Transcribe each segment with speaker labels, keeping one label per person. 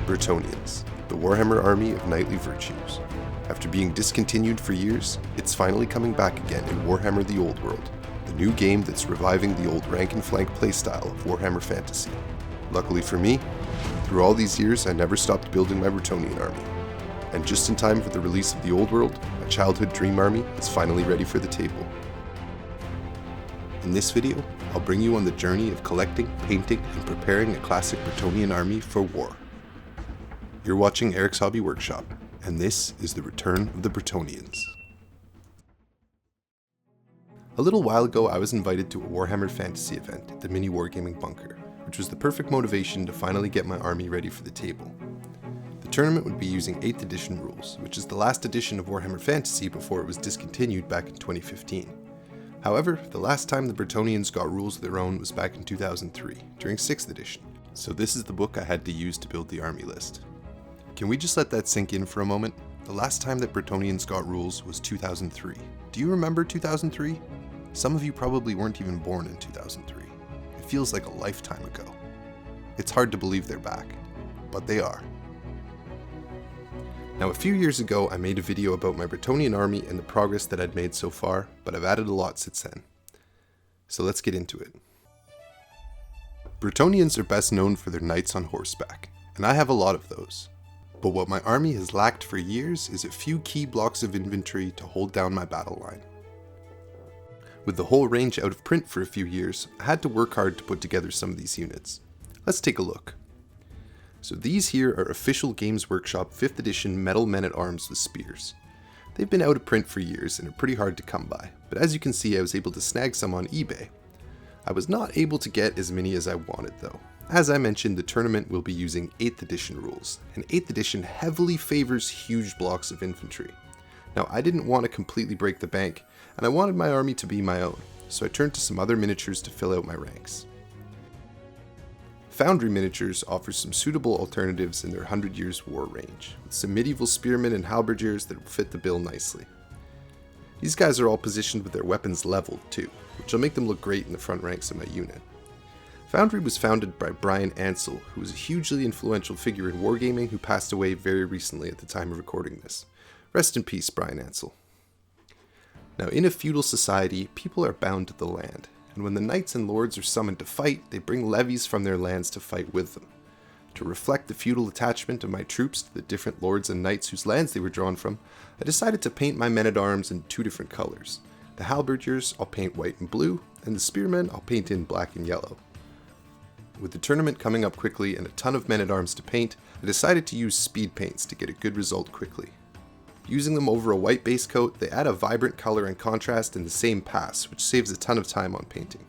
Speaker 1: Bretonnians, the Warhammer army of knightly virtues. After being discontinued for years, it's finally coming back again in Warhammer the Old World, the new game that's reviving the old rank and flank playstyle of Warhammer Fantasy. Luckily for me, through all these years I never stopped building my Bretonnian army. And just in time for the release of the Old World, my childhood dream army is finally ready for the table. In this video, I'll bring you on the journey of collecting, painting, and preparing a classic Bretonnian army for war. You're watching Eric's Hobby Workshop, and this is the return of the Bretonnians. A little while ago I was invited to a Warhammer Fantasy event at the Mini Wargaming Bunker, which was the perfect motivation to finally get my army ready for the table. The tournament would be using 8th edition rules, which is the last edition of Warhammer Fantasy before it was discontinued back in 2015. However, the last time the Bretonnians got rules of their own was back in 2003, during 6th edition, so this is the book I had to use to build the army list. Can we just let that sink in for a moment? The last time that Bretonnians got rules was 2003. Do you remember 2003? Some of you probably weren't even born in 2003. It feels like a lifetime ago. It's hard to believe they're back, but they are. Now a few years ago I made a video about my Bretonnian army and the progress that I'd made so far, but I've added a lot since then. So let's get into it. Bretonnians are best known for their knights on horseback, and I have a lot of those. But what my army has lacked for years is a few key blocks of infantry to hold down my battle line. With the whole range out of print for a few years, I had to work hard to put together some of these units. Let's take a look. So these here are official Games Workshop 5th edition metal men-at-arms with spears. They've been out of print for years and are pretty hard to come by, but as you can see I was able to snag some on eBay. I was not able to get as many as I wanted though. As I mentioned, the tournament will be using 8th edition rules, and 8th edition heavily favors huge blocks of infantry. Now I didn't want to completely break the bank, and I wanted my army to be my own, so I turned to some other miniatures to fill out my ranks. Foundry Miniatures offers some suitable alternatives in their 100 Years War range, with some medieval spearmen and halberdiers that will fit the bill nicely. These guys are all positioned with their weapons leveled too, which will make them look great in the front ranks of my unit. Foundry was founded by Brian Ansell, who was a hugely influential figure in wargaming who passed away very recently at the time of recording this. Rest in peace, Brian Ansell. Now, in a feudal society, people are bound to the land, and when the knights and lords are summoned to fight, they bring levies from their lands to fight with them. To reflect the feudal attachment of my troops to the different lords and knights whose lands they were drawn from, I decided to paint my men-at-arms in 2 different colors. The halberdiers I'll paint white and blue, and the spearmen I'll paint in black and yellow. With the tournament coming up quickly and a ton of men-at-arms to paint, I decided to use speed paints to get a good result quickly. Using them over a white base coat, they add a vibrant color and contrast in the same pass, which saves a ton of time on painting.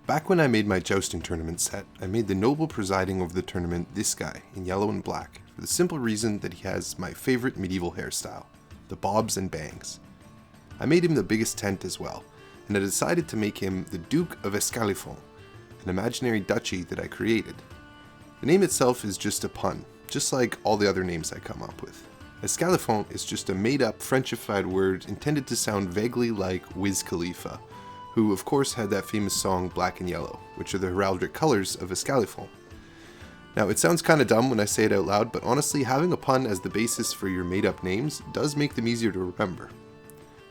Speaker 1: Back when I made my jousting tournament set, I made the noble presiding over the tournament this guy in yellow and black, for the simple reason that he has my favorite medieval hairstyle, the bobs and bangs. I made him the biggest tent as well, and I decided to make him the Duke of Escalifon, an imaginary duchy that I created. The name itself is just a pun, just like all the other names I come up with. Escalifon is just a made-up Frenchified word intended to sound vaguely like Wiz Khalifa, who of course had that famous song Black and Yellow, which are the heraldric colors of Escalifon. Now it sounds kinda dumb when I say it out loud, but honestly having a pun as the basis for your made-up names does make them easier to remember.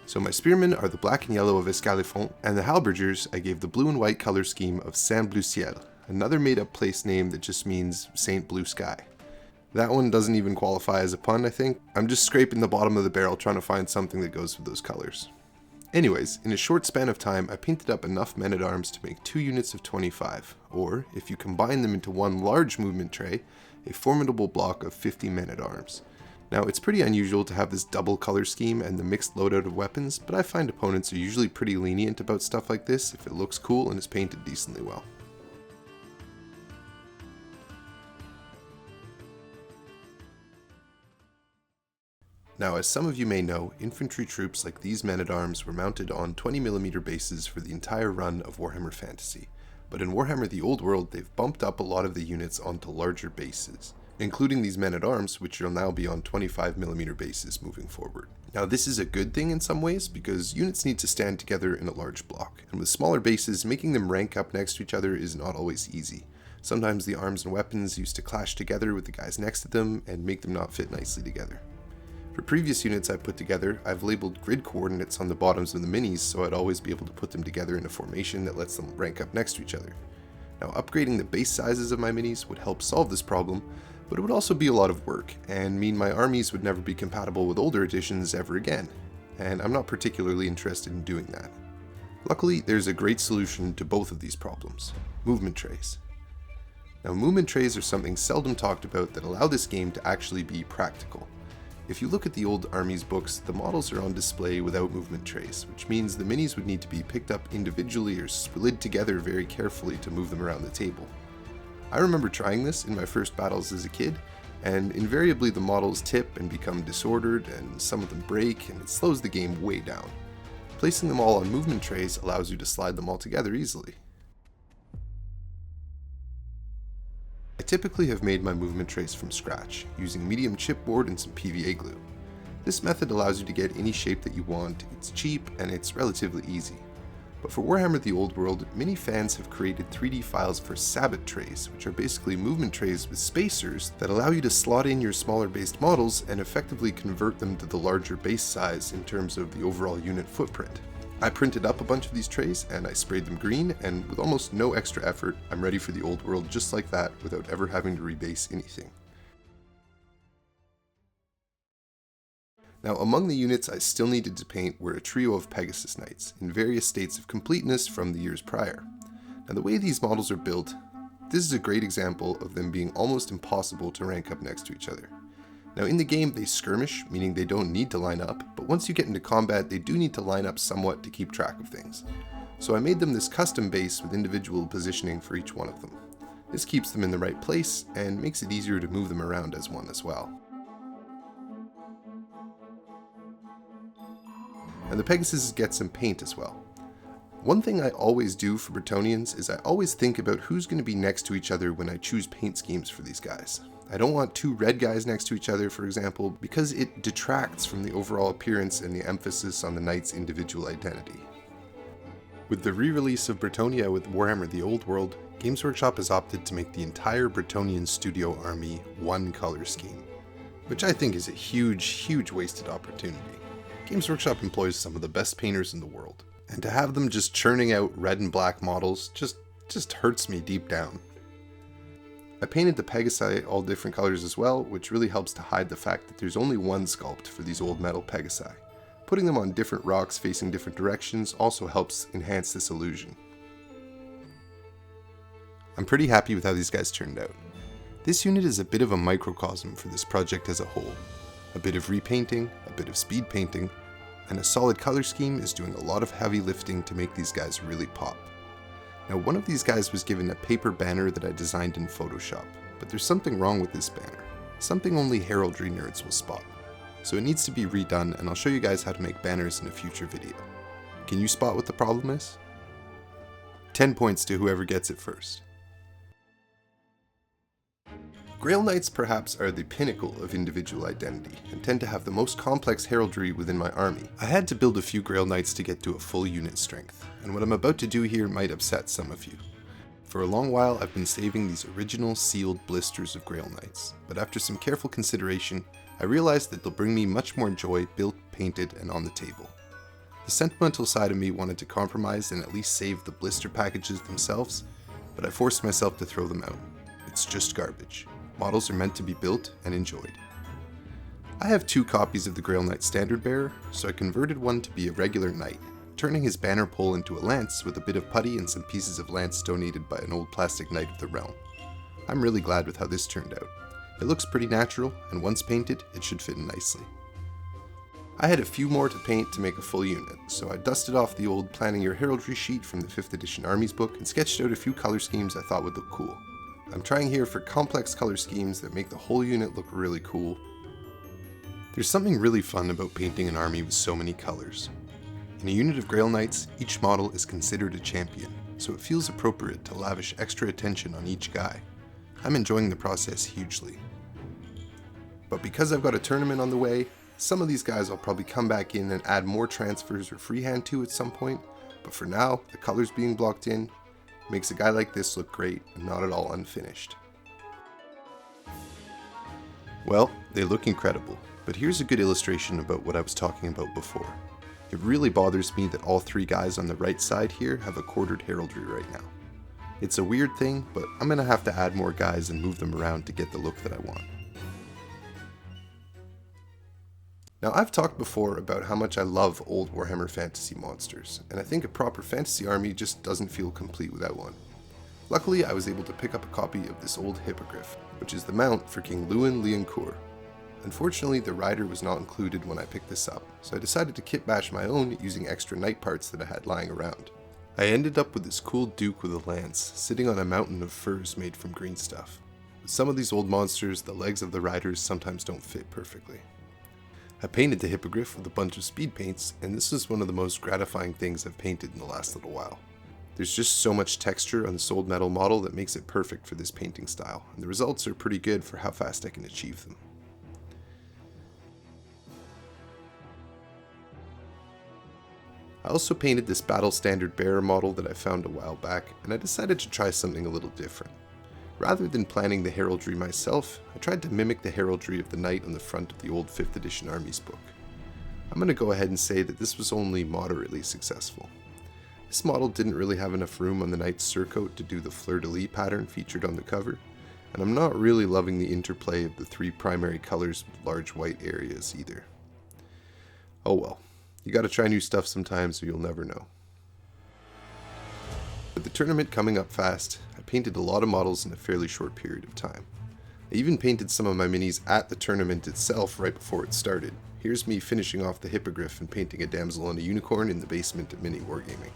Speaker 1: So my spearmen are the black and yellow of Escalifon, and the halberdiers I gave the blue and white color scheme of Saint Bleu Ciel, another made-up place name that just means Saint Blue Sky. That one doesn't even qualify as a pun, I think. I'm just scraping the bottom of the barrel trying to find something that goes with those colors. Anyways, in a short span of time, I painted up enough men-at-arms to make 2 units of 25, or, if you combine them into one large movement tray, a formidable block of 50 men-at-arms. Now, it's pretty unusual to have this double color scheme and the mixed loadout of weapons, but I find opponents are usually pretty lenient about stuff like this if it looks cool and is painted decently well. Now, as some of you may know, infantry troops like these men-at-arms were mounted on 20mm bases for the entire run of Warhammer Fantasy, but in Warhammer the Old World they've bumped up a lot of the units onto larger bases, including these men-at-arms, which will now be on 25mm bases moving forward. Now this is a good thing in some ways, because units need to stand together in a large block, and with smaller bases, making them rank up next to each other is not always easy. Sometimes the arms and weapons used to clash together with the guys next to them and make them not fit nicely together. For previous units I've put together, I've labeled grid coordinates on the bottoms of the minis so I'd always be able to put them together in a formation that lets them rank up next to each other. Now, upgrading the base sizes of my minis would help solve this problem, but it would also be a lot of work and mean my armies would never be compatible with older editions ever again, and I'm not particularly interested in doing that. Luckily, there's a great solution to both of these problems: movement trays. Now, movement trays are something seldom talked about that allow this game to actually be practical. If you look at the old armies books, the models are on display without movement trays, which means the minis would need to be picked up individually or slid together very carefully to move them around the table. I remember trying this in my first battles as a kid, and invariably the models tip and become disordered, and some of them break, and it slows the game way down. Placing them all on movement trays allows you to slide them all together easily. I typically have made my movement trays from scratch, using medium chipboard and some PVA glue. This method allows you to get any shape that you want, it's cheap, and it's relatively easy. But for Warhammer the Old World, many fans have created 3D files for sabot trays, which are basically movement trays with spacers that allow you to slot in your smaller based models and effectively convert them to the larger base size in terms of the overall unit footprint. I printed up a bunch of these trays and I sprayed them green, and with almost no extra effort, I'm ready for the old world just like that without ever having to rebase anything. Now, among the units I still needed to paint were a trio of Pegasus Knights in various states of completeness from the years prior. Now, the way these models are built, this is a great example of them being almost impossible to rank up next to each other. Now, in the game they skirmish, meaning they don't need to line up, but once you get into combat they do need to line up somewhat to keep track of things. So I made them this custom base with individual positioning for each one of them. This keeps them in the right place and makes it easier to move them around as one as well. And the Pegasus get some paint as well. One thing I always do for Bretonnians is I always think about who's going to be next to each other when I choose paint schemes for these guys. I don't want two red guys next to each other, for example, because it detracts from the overall appearance and the emphasis on the knight's individual identity. With the re-release of Bretonnia with Warhammer the Old World, Games Workshop has opted to make the entire Bretonnian studio army one color scheme, which I think is a huge wasted opportunity. Games Workshop employs some of the best painters in the world, and to have them just churning out red and black models just hurts me deep down. I painted the Pegasi all different colors as well, which really helps to hide the fact that there's only one sculpt for these old metal Pegasi. Putting them on different rocks facing different directions also helps enhance this illusion. I'm pretty happy with how these guys turned out. This unit is a bit of a microcosm for this project as a whole. A bit of repainting, a bit of speed painting, and a solid color scheme is doing a lot of heavy lifting to make these guys really pop. Now, one of these guys was given a paper banner that I designed in Photoshop, but there's something wrong with this banner. Something only heraldry nerds will spot. So it needs to be redone, and I'll show you guys how to make banners in a future video. Can you spot what the problem is? 10 points to whoever gets it first. Grail Knights perhaps are the pinnacle of individual identity, and tend to have the most complex heraldry within my army. I had to build a few Grail Knights to get to a full unit strength, and what I'm about to do here might upset some of you. For a long while I've been saving these original sealed blisters of Grail Knights, but after some careful consideration, I realized that they'll bring me much more joy built, painted, and on the table. The sentimental side of me wanted to compromise and at least save the blister packages themselves, but I forced myself to throw them out. It's just garbage. Models are meant to be built and enjoyed. I have 2 copies of the Grail Knight Standard Bearer, so I converted one to be a regular knight, turning his banner pole into a lance with a bit of putty and some pieces of lance donated by an old plastic knight of the realm. I'm really glad with how this turned out. It looks pretty natural, and once painted, it should fit in nicely. I had a few more to paint to make a full unit, so I dusted off the old Planning Your Heraldry sheet from the 5th edition Armies book and sketched out a few color schemes I thought would look cool. I'm trying here for complex color schemes that make the whole unit look really cool. There's something really fun about painting an army with so many colors. In a unit of Grail Knights, each model is considered a champion, so it feels appropriate to lavish extra attention on each guy. I'm enjoying the process hugely. But because I've got a tournament on the way, some of these guys I'll probably come back in and add more transfers or freehand to at some point, but for now, the colors being blocked in, makes a guy like this look great and not at all unfinished. Well, they look incredible, but here's a good illustration about what I was talking about before. It really bothers me that all three guys on the right side here have a quartered heraldry right now. It's a weird thing, but I'm gonna have to add more guys and move them around to get the look that I want. Now, I've talked before about how much I love old Warhammer fantasy monsters, and I think a proper fantasy army just doesn't feel complete without one. Luckily, I was able to pick up a copy of this old hippogriff, which is the mount for King Lewin Liancourt. Unfortunately, the rider was not included when I picked this up, so I decided to kit bash my own using extra knight parts that I had lying around. I ended up with this cool duke with a lance, sitting on a mountain of furs made from green stuff. With some of these old monsters, the legs of the riders sometimes don't fit perfectly. I painted the hippogriff with a bunch of speed paints, and this is one of the most gratifying things I've painted in the last little while. There's just so much texture on this old metal model that makes it perfect for this painting style, and the results are pretty good for how fast I can achieve them. I also painted this battle standard bearer model that I found a while back, and I decided to try something a little different. Rather than planning the heraldry myself, I tried to mimic the heraldry of the knight on the front of the old 5th edition armies book. I'm going to go ahead and say that this was only moderately successful. This model didn't really have enough room on the knight's surcoat to do the fleur-de-lis pattern featured on the cover, and I'm not really loving the interplay of the three primary colors with large white areas either. Oh well. You gotta try new stuff sometimes or you'll never know. With the tournament coming up fast, I painted a lot of models in a fairly short period of time. I even painted some of my minis at the tournament itself right before it started. Here's me finishing off the hippogriff and painting a damsel on a unicorn in the basement at Mini Wargaming.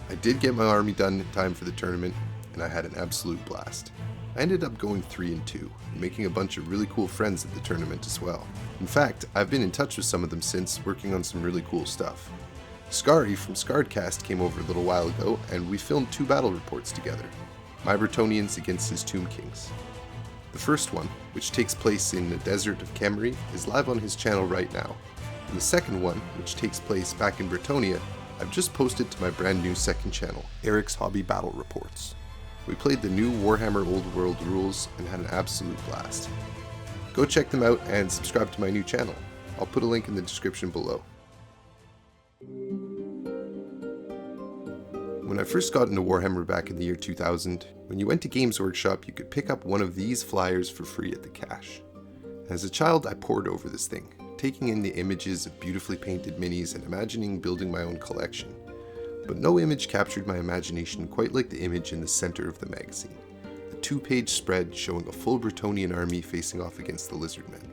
Speaker 1: I did get my army done in time for the tournament, and I had an absolute blast. I ended up going 3-2, and making a bunch of really cool friends at the tournament as well. In fact, I've been in touch with some of them since, working on some really cool stuff. Scary from Scarredcast came over a little while ago, and we filmed 2 battle reports together. My Bretonnians against his Tomb Kings. The first one, which takes place in the desert of Kemery, is live on his channel right now. And the second one, which takes place back in Bretonnia, I've just posted to my brand new second channel, Eric's Hobby Battle Reports. We played the new Warhammer Old World rules and had an absolute blast. Go check them out and subscribe to my new channel. I'll put a link in the description below. When I first got into Warhammer back in the year 2000, when you went to Games Workshop, you could pick up one of these flyers for free at the cache. As a child, I pored over this thing, taking in the images of beautifully painted minis and imagining building my own collection. But no image captured my imagination quite like the image in the center of the magazine. The 2-page spread showing a full Bretonnian army facing off against the Lizardmen.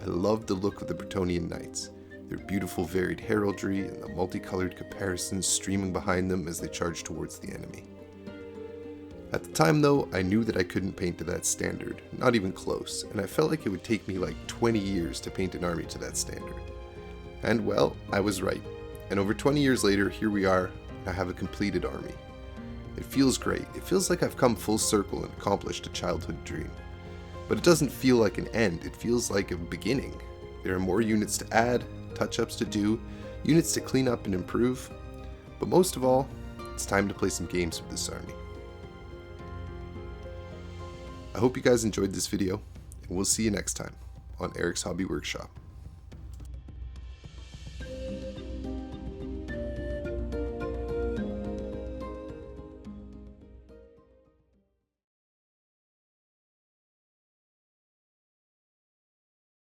Speaker 1: I loved the look of the Bretonnian knights, their beautiful varied heraldry and the multicolored comparisons streaming behind them as they charged towards the enemy. At the time though, I knew that I couldn't paint to that standard, not even close, and I felt like it would take me like 20 years to paint an army to that standard. And well, I was right. And over 20 years later, here we are, and I have a completed army. It feels great. It feels like I've come full circle and accomplished a childhood dream. But it doesn't feel like an end, it feels like a beginning. There are more units to add, touch-ups to do, units to clean up and improve. But most of all, it's time to play some games with this army. I hope you guys enjoyed this video, and we'll see you next time on Eric's Hobby Workshop.